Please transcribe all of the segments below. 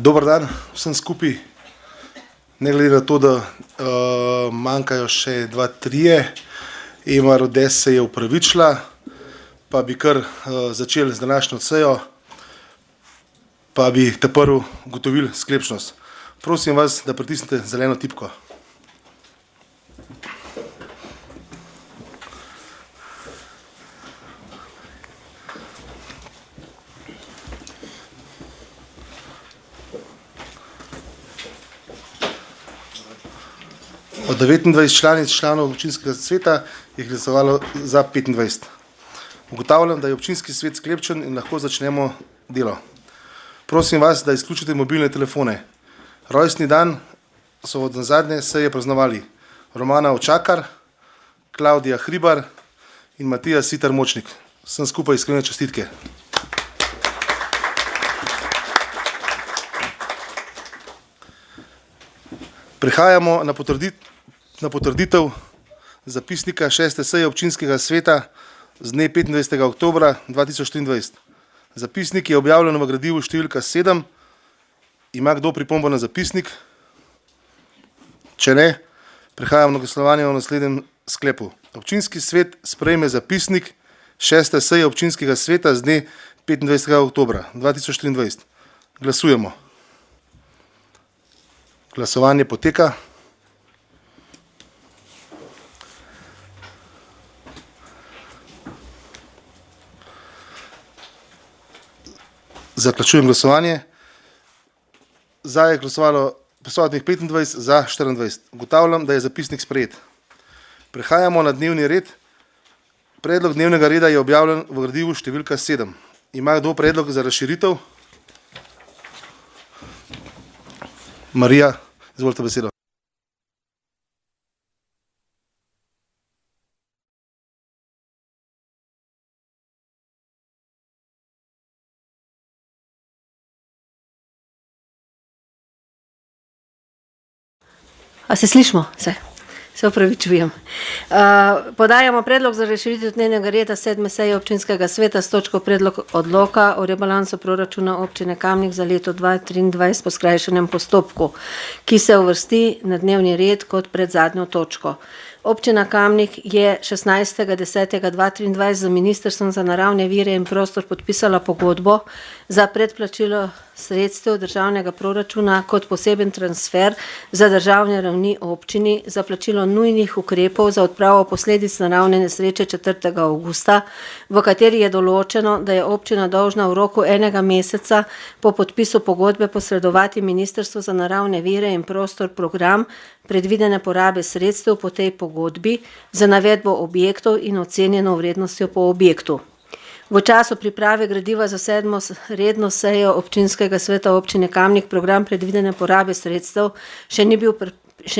Dober dan vsem skupaj. Ne glede na to, da manjkajo še 2-3, Ema Rodes se je upravičila, pa bi kar začeli z današnjo sejo, pa bi prvo ugotovili sklepčnost. Prosim vas, da pritisnete zeleno tipko. Od 29 članov občinskega sveta je glasovalo za 25. Ugotavljam, da je občinski svet sklepčen in lahko začnemo delo. Prosim vas, da izključite mobilne telefone. Rojstni dan so od zadnje seje praznovali Romana Očakar, Klaudija Hribar in Matija Sitar Močnik. Vsem skupaj iskrene čestitke. Prehajamo na potrditev zapisnika 6. seje občinskega sveta z dne 25. oktobra 2023. Zapisnik je objavljen v gradivu številka 7. Ima kdo pripombo na zapisnik? Če ne, prehajamo na glasovanje o naslednjem sklepu. Občinski svet sprejme zapisnik 6. seje občinskega sveta z dne 25. oktobra 2023. Glasujemo. Glasovanje poteka. Zaključujem glasovanje. Za je glasovalo prisotnih 25, za 24. Ugotavljam, da je zapisnik sprejet. Prehajamo na dnevni red. Predlog dnevnega reda je objavljen v gradivu številka 7. Ima kdo predlog za razširitev? Marija, izvolite besedo. A se slišimo? Se opravičujem. Podajamo predlog za razširitev dnevnega reda 7. seje občinskega sveta s točko predlog odloka o rebalansu proračuna občine Kamnik za leto 2023 po skrajšanem postopku, ki se uvrsti na dnevni red kot pred zadnjo točko. Občina Kamnik je 16.10.2023 z Ministrstvom za naravne vire in prostor podpisala pogodbo za predplačilo sredstev državnega proračuna kot poseben transfer za državne ravni občini za plačilo nujnih ukrepov za odpravo posledic naravne nesreče 4. avgusta, v kateri je določeno, da je občina dolžna v roku 1 meseca po podpisu pogodbe posredovati Ministrstvo za naravne vire in prostor program predvidene porabe sredstev po tej pogodbi za navedbo objektov in ocenjeno vrednostjo po objektu. V času priprave gradiva za 7. redno sejo občinskega sveta občine Kamnik program predvidene porabe sredstev še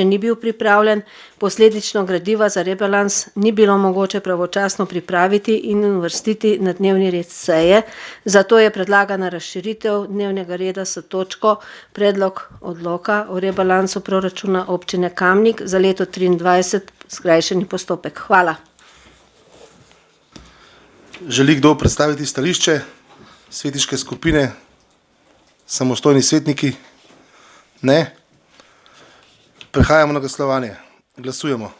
ni bil pripravljen, posledično gradiva za rebalans ni bilo mogoče pravočasno pripraviti in uvrstiti na dnevni red seje, zato je predlagana razširitev dnevnega reda s točko predlog odloka o rebalansu proračuna občine Kamnik za leto 2023 skrajšani postopek. Hvala. Želi kdo predstaviti stališče svetniške skupine, samostojni svetniki? Ne. Prehajamo na glasovanje. Glasujemo.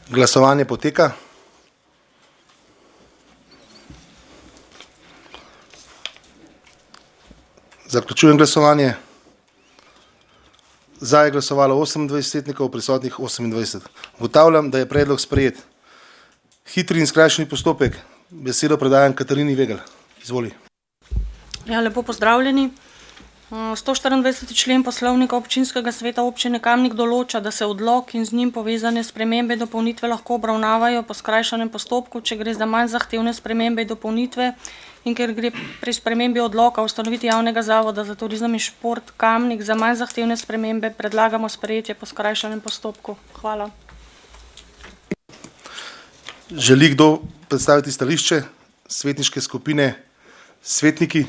Glasovanje poteka. Zaključujem glasovanje. Za je glasovalo 28 svetnikov, prisotnih 28. Ugotavljam, da je predlog sprejet. Hitri in skrajšani postopek. Besedo predajam Katarini Vegel. Izvoli. Ja, lepo pozdravljeni. 124. člen poslovnika občinskega sveta občine Kamnik določa, da se odlok in z njim povezane spremembe in dopolnitve lahko obravnavajo po skrajšanem postopku, če gre za manj zahtevne spremembe in dopolnitve in ker gre pri spremembi odloka o ustanovitvi javnega zavoda za turizem in šport Kamnik za manj zahtevne spremembe, predlagamo sprejetje po skrajšanem postopku. Hvala. Želi kdo predstaviti stališče svetniške skupine svetniki?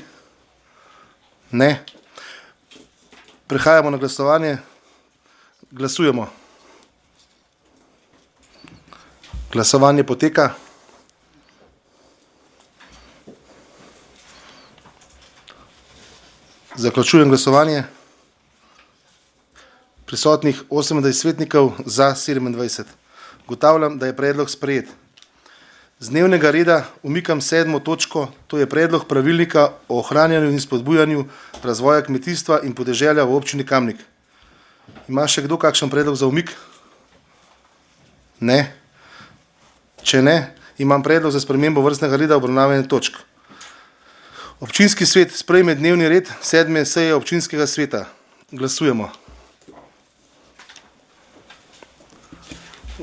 Ne. Prehajamo na glasovanje. Glasujemo. Glasovanje poteka. Zaključujem glasovanje. Prisotnih 28 svetnikov, za 27. Ugotavljam, da je predlog sprejet. Z dnevnega reda umikam 7. točko, to je predlog pravilnika o ohranjanju in spodbujanju razvoja kmetijstva in podeželja v občini Kamnik. Ima še kdo kakšen predlog za umik? Ne. Če ne, imam predlog za spremembo vrstnega reda obravnavanja točk. Občinski svet sprejme dnevni red 7. seje občinskega sveta. Glasujemo.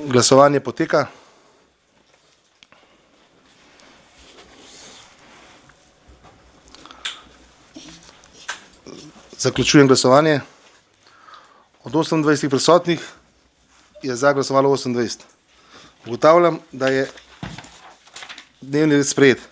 Glasovanje poteka. Zaključujem glasovanje. Od 28 prisotnih je za glasovalo 28. Ugotavljam, da je dnevni red sprejet.